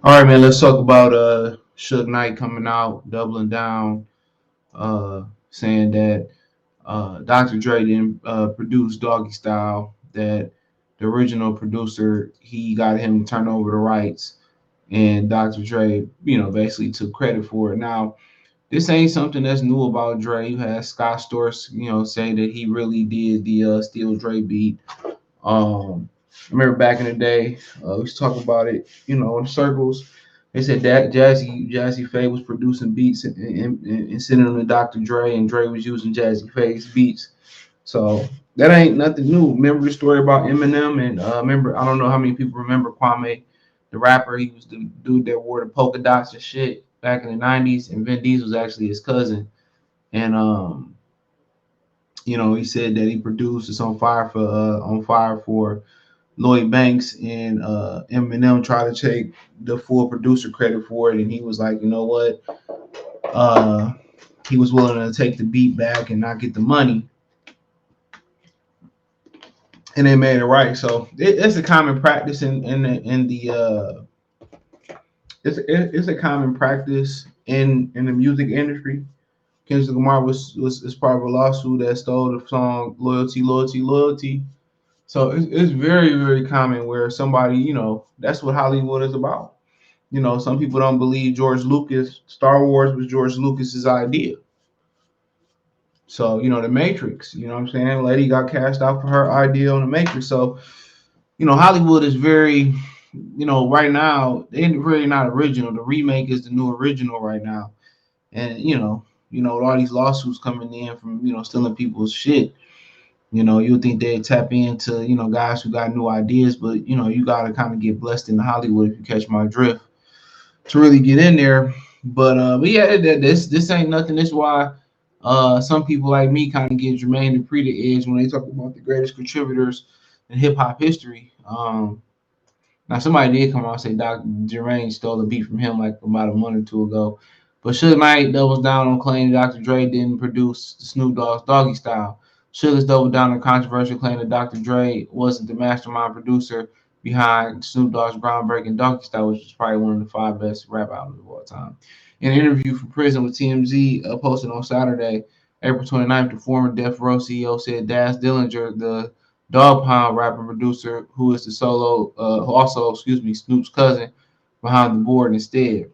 All right, man. Let's talk about Suge Knight coming out, doubling down, saying that Dr. Dre didn't produce Doggy Style. That the original producer he got him to turn over the rights, and Dr. Dre, basically took credit for it. Now, this ain't something that's new about Dre. You had Scott Storch, say that he really did the Steel Dre beat. I remember back in the day, we used to talk about it, in circles. They said that Jazzy Faye was producing beats and sending them to Dr. Dre, and Dre was using Jazzy Faye's beats. So that ain't nothing new. Remember the story about Eminem, and remember, I don't know how many people remember Kwame, the rapper. He was the dude that wore the polka dots and shit back in the '90s, and Vin Diesel was actually his cousin. And he said that he produced "It's on fire" for Lloyd Banks, and Eminem tried to take the full producer credit for it, and he was like, you know what? Uh, he was willing to take the beat back and not get the money, and they made it right. So it's a common practice it's a common practice in the music industry. Kendrick Lamar was part of a lawsuit that stole the song "Loyalty, Loyalty, Loyalty." So it's very, very common where somebody, that's what Hollywood is about. Some people don't believe George Lucas, Star Wars was George Lucas's idea. So, the Matrix, what I'm saying? Lady got cast out for her idea on the Matrix. So, Hollywood is very, right now, they're really not original. The remake is the new original right now. And, with all these lawsuits coming in from, stealing people's shit, you think they'd tap into, guys who got new ideas, but, you got to kind of get blessed in Hollywood, if you catch my drift, to really get in there. But yeah, this ain't nothing. This is why some people like me kind of give Jermaine Dupri the edge when they talk about the greatest contributors in hip hop history. Now somebody did come out and say Doc Jermaine stole a beat from him like about a month or two ago. But Suge Knight doubles down on claiming Dr. Dre didn't produce Snoop Dogg's Doggy Style. Suge has doubled down on controversial claim that Dr. Dre wasn't the mastermind producer behind Snoop Dogg's groundbreaking Doggy Style, which is probably one of the five best rap albums of all time. In an interview from prison with TMZ posted on Saturday, April 29th, the former Death Row CEO said Daz Dillinger, the Dog Pound rapper producer, who is the who also, Snoop's cousin, behind the board instead.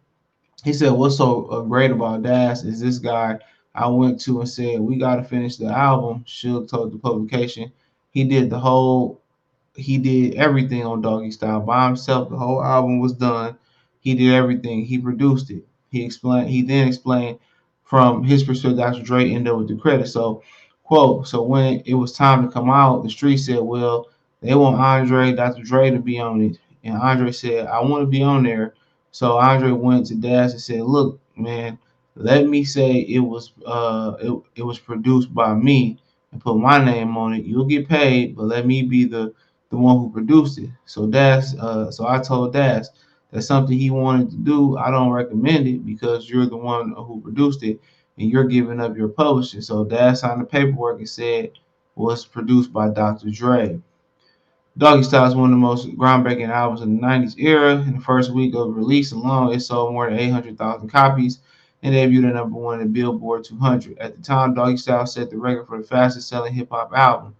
He said, "What's so great about Dash is this guy I went to and said we got to finish the album." Suge told the publication he did the whole, he did everything on Doggy Style by himself. The whole album was done. He did everything. He produced it. He explained. He then explained from his perspective. Dr. Dre ended up with the credit. So, quote. So when it was time to come out, the street said, "Well, they want Andre, Dr. Dre to be on it," and Andre said, "I want to be on there." So Andre went to Dash and said, "Look, man, let me say it was produced by me and put my name on it. You'll get paid, but let me be the one who produced it." So I told Dash that's something he wanted to do. I don't recommend it because you're the one who produced it and you're giving up your publishing. So Dash signed the paperwork and said was produced by Dr. Dre. Doggy Style is one of the most groundbreaking albums in the '90s era. In the first week of release alone, it sold more than 800,000 copies and debuted at number one in the Billboard 200. At the time, Doggy Style set the record for the fastest selling hip hop album.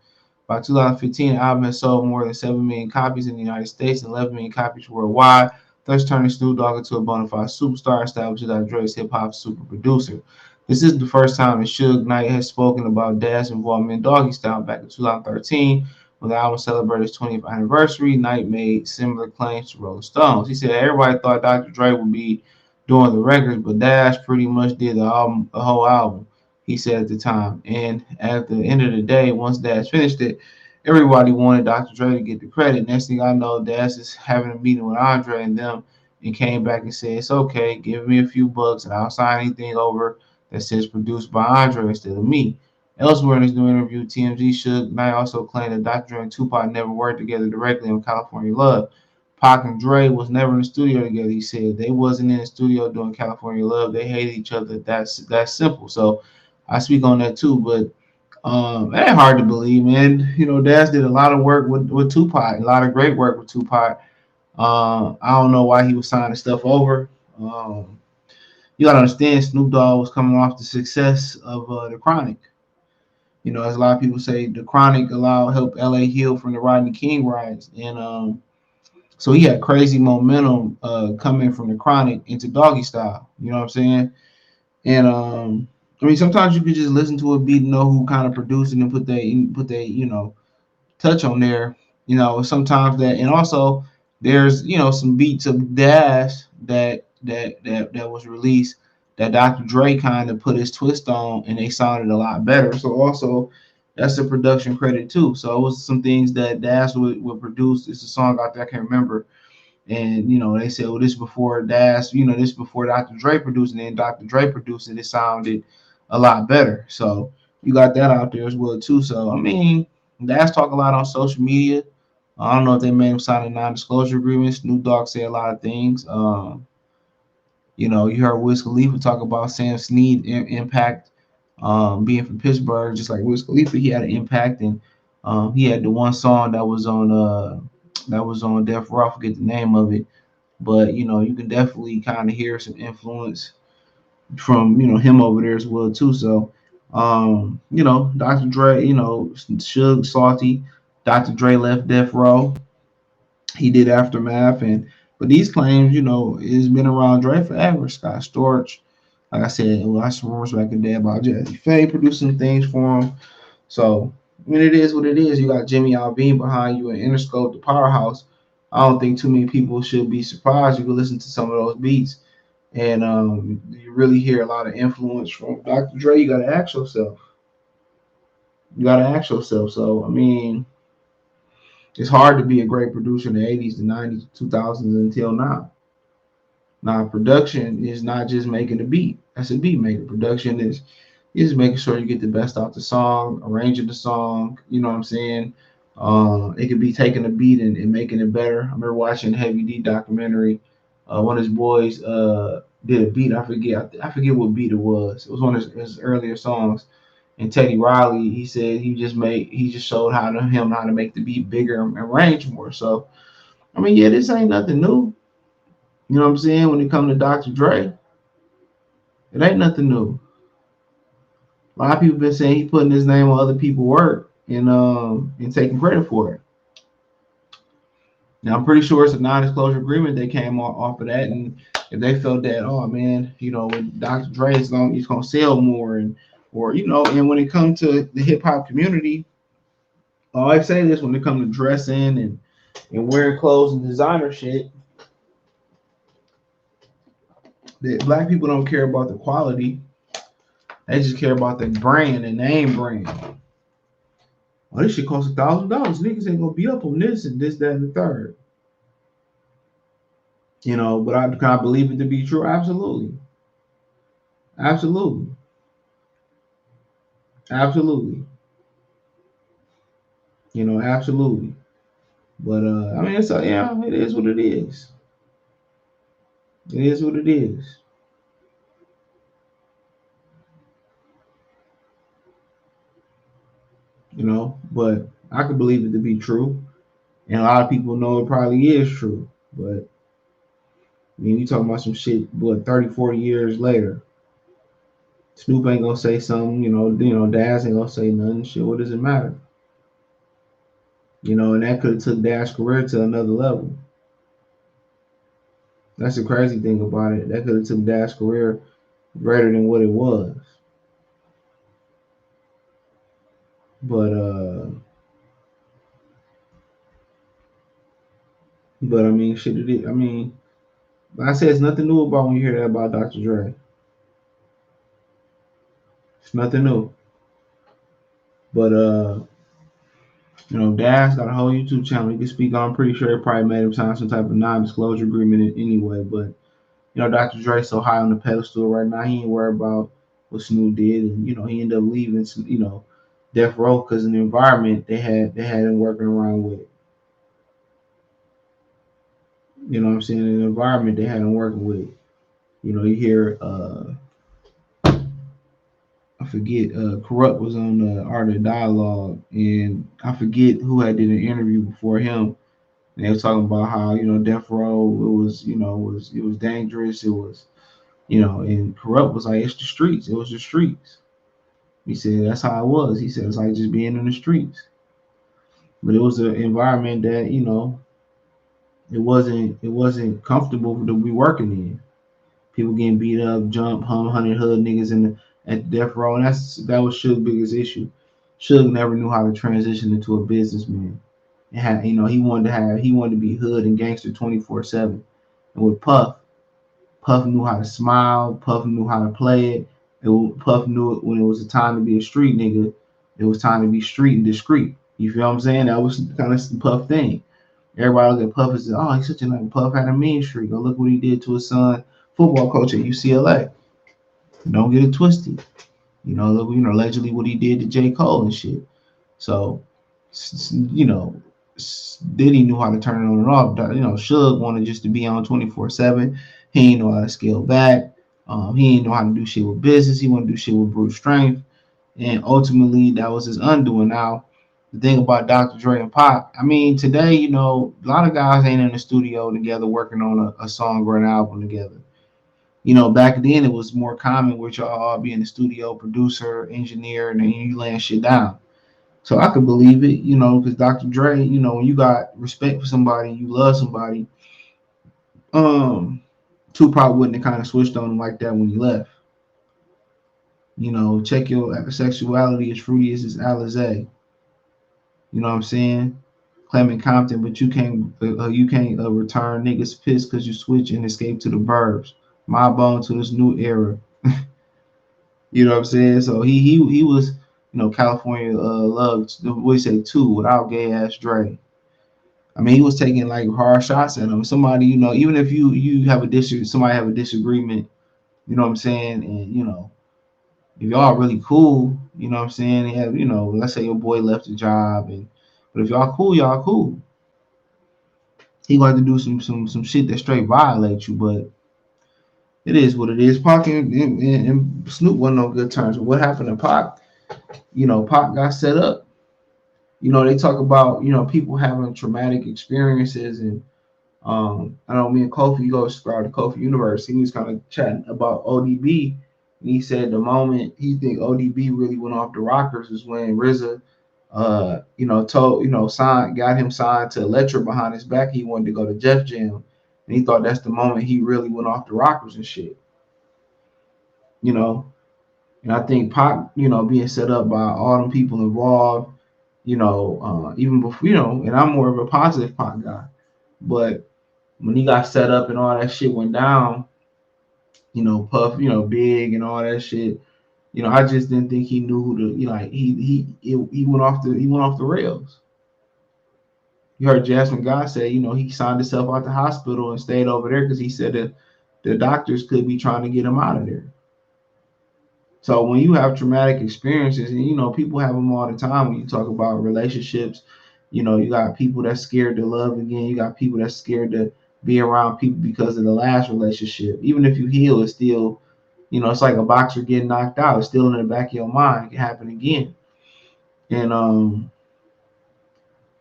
By 2015, the album had sold more than 7 million copies in the United States and 11 million copies worldwide, thus turning Snoop Dogg into a bona fide superstar, establishing Dr. Dre's hip hop super producer. This is the first time that Suge Knight has spoken about Dad's involvement in Doggy Style. Back in 2013, when the album celebrated its 20th anniversary, Knight made similar claims to Rolling Stones. He said everybody thought Dr. Dre would be doing the records, but Dash pretty much did the whole album, he said at the time. And at the end of the day, once Dash finished it, everybody wanted Dr. Dre to get the credit. Next thing I know, Dash is having a meeting with Andre and them and came back and said, "It's okay, give me a few bucks and I'll sign anything over that says produced by Andre instead of me." Elsewhere in his new interview, TMZ Suge Knight also claimed that Dr. Dre and Tupac never worked together directly on California Love. Pac and Dre was never in the studio together. He said they wasn't in the studio doing California Love. They hated each other. That's simple. So I speak on that too. But it ain't hard to believe, man. Daz did a lot of work with Tupac, a lot of great work with Tupac. I don't know why he was signing stuff over. Um, you gotta understand, Snoop Dogg was coming off the success of the Chronic. You know, as a lot of people say, the Chronic allowed help LA heal from the Rodney King riots, and so he had crazy momentum coming from the Chronic into Doggy Style. You know what I'm saying? And I mean, sometimes you could just listen to a beat and know who kind of produced it and put they touch on there. You know, sometimes that, and also there's some beats of Dash that was released that Dr. Dre kind of put his twist on, and they sounded a lot better. So also that's a production credit too. So it was some things that Dash would produce. It's a song out there I can't remember, and they said, well, this before Dash, this before Dr. Dre produced it, and then Dr. Dre produced it. It sounded a lot better. So you got that out there as well too. So I mean, Dash talk a lot on social media. I don't know if they made him sign a non-disclosure agreement. Snoop Dogg say a lot of things. You heard Wiz Khalifa talk about Sam Snead impact, being from Pittsburgh, just like Wiz Khalifa, he had an impact, and he had the one song that was on Death Row. I forget the name of it, but you can definitely kind of hear some influence from him over there as well too. So Dr. Dre, Suge Salty, Dr. Dre left Death Row. He did Aftermath, and but these claims, it's been around Dre forever. Scott Storch, like I said, I some rumors back in the day about Jesse Faye producing things for him. So I mean, it is what it is. You got Jimmy Iovine behind you and Interscope, the powerhouse. I don't think too many people should be surprised. You can listen to some of those beats, and you really hear a lot of influence from Dr. Dre. You got to ask yourself. You got to ask yourself. So I mean, it's hard to be a great producer in the '80s, the '90s, 2000s until now. Now, production is not just making a beat. That's a beat maker. Production is making sure you get the best out the song, arranging the song. You know what I'm saying? It could be taking a beat and making it better. I remember watching Heavy D documentary. One of his boys did a beat. I forget what beat it was. It was one of his earlier songs. And Teddy Riley, he said he just showed how to make the beat bigger and range more. So I mean, yeah, this ain't nothing new. You know what I'm saying? When it comes to Dr. Dre, it ain't nothing new. A lot of people been saying he putting his name on other people's work and taking credit for it. Now I'm pretty sure it's a non-disclosure agreement they came off of that, and if they felt that, oh man, with Dr. Dre he's gonna sell more, and when it comes to the hip hop community, I always say this when it comes to dressing and wearing clothes and designer shit, that black people don't care about the quality. They just care about the brand and name brand. Oh, this shit costs $1,000. Niggas ain't gonna be up on this and this, that, and the third. But can I believe it to be true? Absolutely. Absolutely. Absolutely. Absolutely. But I mean, it is what it is. It is what it is. But I could believe it to be true. And a lot of people know it probably is true. But I mean, you talking about some shit, 30, 40 years later. Snoop ain't gonna say something, Daz ain't gonna say nothing. Shit, what does it matter? And that could have took Dash's career to another level. That's the crazy thing about it. That could have took Dash's career greater than what it was. But I mean, shit. It is. I mean, like I said, it's nothing new about when you hear that about Dr. Dre. It's nothing new. But Dash got a whole YouTube channel he can speak on. I'm pretty sure it probably made him sign some type of non-disclosure agreement anyway. But Dr. Dre's so high on the pedestal right now, he ain't worried about what Snoop did, and he ended up leaving, Death Row because in the environment they had him working around with. You know what I'm saying? In the environment they had him working with. You hear I forget Corrupt was on the Art of Dialogue, and I forget who had did an interview before him, And they were talking about how, death row, it was dangerous. It was, and corrupt was like, it's the streets. It was the streets. He said that's how it was. He said it's like just being in the streets. But it was an environment that, it wasn't comfortable to be working in. People getting beat up, jump, hundred hood niggas at death row, and that was Suge's biggest issue. Suge never knew how to transition into a businessman. And had, he wanted to be hood and gangster 24/7. And with Puff knew how to smile. Puff knew how to play it. Puff knew it when it was a time to be a street nigga. It was time to be street and discreet. You feel what I'm saying? That was kind of the Puff thing. Everybody looked at Puff and said, "Oh, he's such a nice Puff had a mean streak. Oh, look what he did to his son, football coach at UCLA. Don't get it twisted. Look, allegedly what he did to J. Cole and shit. So, you know, Diddy knew how to turn it on and off. Suge wanted just to be on 24/7. He didn't know how to scale back. He didn't know how to do shit with business. He wanted to do shit with brute strength. And ultimately, that was his undoing. Now, the thing about Dr. Dre and Pac, I mean, today, a lot of guys ain't in the studio together working on a song or an album together. Back then it was more common with y'all all being the studio producer, engineer, and then you laying shit down. So I could believe it, because Dr. Dre, when you got respect for somebody, you love somebody, Tupac wouldn't have kind of switched on him like that when he left. Check your sexuality as fruity as his Alizé. You know what I'm saying? Clement Compton, but you can't return niggas pissed because you switch and escape to the burbs. My bone to this new era. You know what I'm saying? So he was, California loved what you say too without gay ass Dre. I mean, he was taking like hard shots at him. Somebody, even if you have somebody have a disagreement, you know what I'm saying, and if y'all really cool, you know what I'm saying, have, let's say your boy left the job, but if y'all cool. He going to do some shit that straight violate you, but it is what it is. Pac and Snoop wasn't on good terms. But what happened to Pac? Pac got set up. They talk about people having traumatic experiences, and I know me and Kofi, you go subscribe to Kofi Universe. He was kind of chatting about ODB, and he said the moment he think ODB really went off the rockers is when RZA, got him signed to Electra behind his back. He wanted to go to Jeff Jam, and he thought that's the moment he really went off the rockers and shit. You know, and I think Pac, being set up by all them people involved, even before, and I'm more of a positive Pac guy, but when he got set up and all that shit went down, Puff, Big and all that shit, I just didn't think he knew who to, like he went off the rails. You heard Jasmine Guy say, he signed himself out the hospital and stayed over there because he said that the doctors could be trying to get him out of there. So when you have traumatic experiences, and people have them all the time when you talk about relationships, you got people that's scared to love again. You got people that's scared to be around people because of the last relationship. Even if you heal, it's still, it's like a boxer getting knocked out. It's still in the back of your mind. It can happen again. And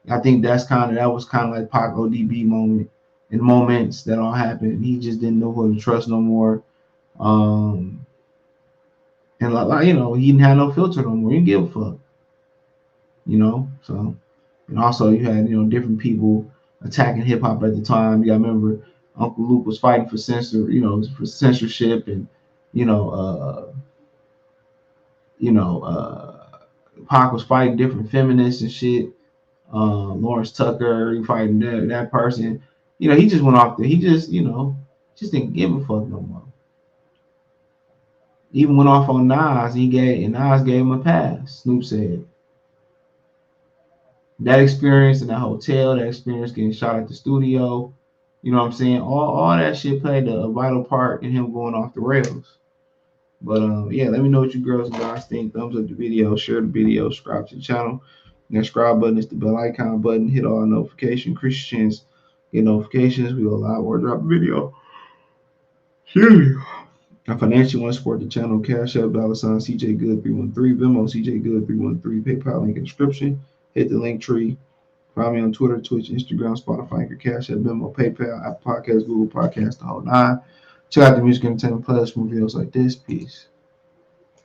I think that was kind of like Pac ODB moment and moments that all happened. He just didn't know who to trust no more. Um, and he didn't have no filter no more. He didn't give a fuck. So, and also you had different people attacking hip hop at the time. You got to remember Uncle Luke was fighting for for censorship, and you know you know Pac was fighting different feminists and shit. Lawrence Tucker, he fighting that person. He just went off there. He just didn't give a fuck no more. Even went off on Nas. Nas gave him a pass. Snoop said that experience in that hotel, that experience getting shot at the studio. You know what I'm saying? All that shit played a vital part in him going off the rails. But yeah, let me know what you girls and guys think. Thumbs up the video, share the video, subscribe to the channel. And that subscribe button is the bell icon button. Hit all notifications. Christians get notifications. We go live or drop a video. Excuse me. I financially want to support the channel. Cash App, $ CJ Good 313, Venmo CJ Good 313, PayPal link in the description. Hit the link tree. Follow me on Twitter, Twitch, Instagram, Spotify, Anchor, Cash App, Venmo, PayPal, Apple Podcasts, Google Podcasts, the whole nine. Check out the Music Entertainment Plus, videos like this. Peace.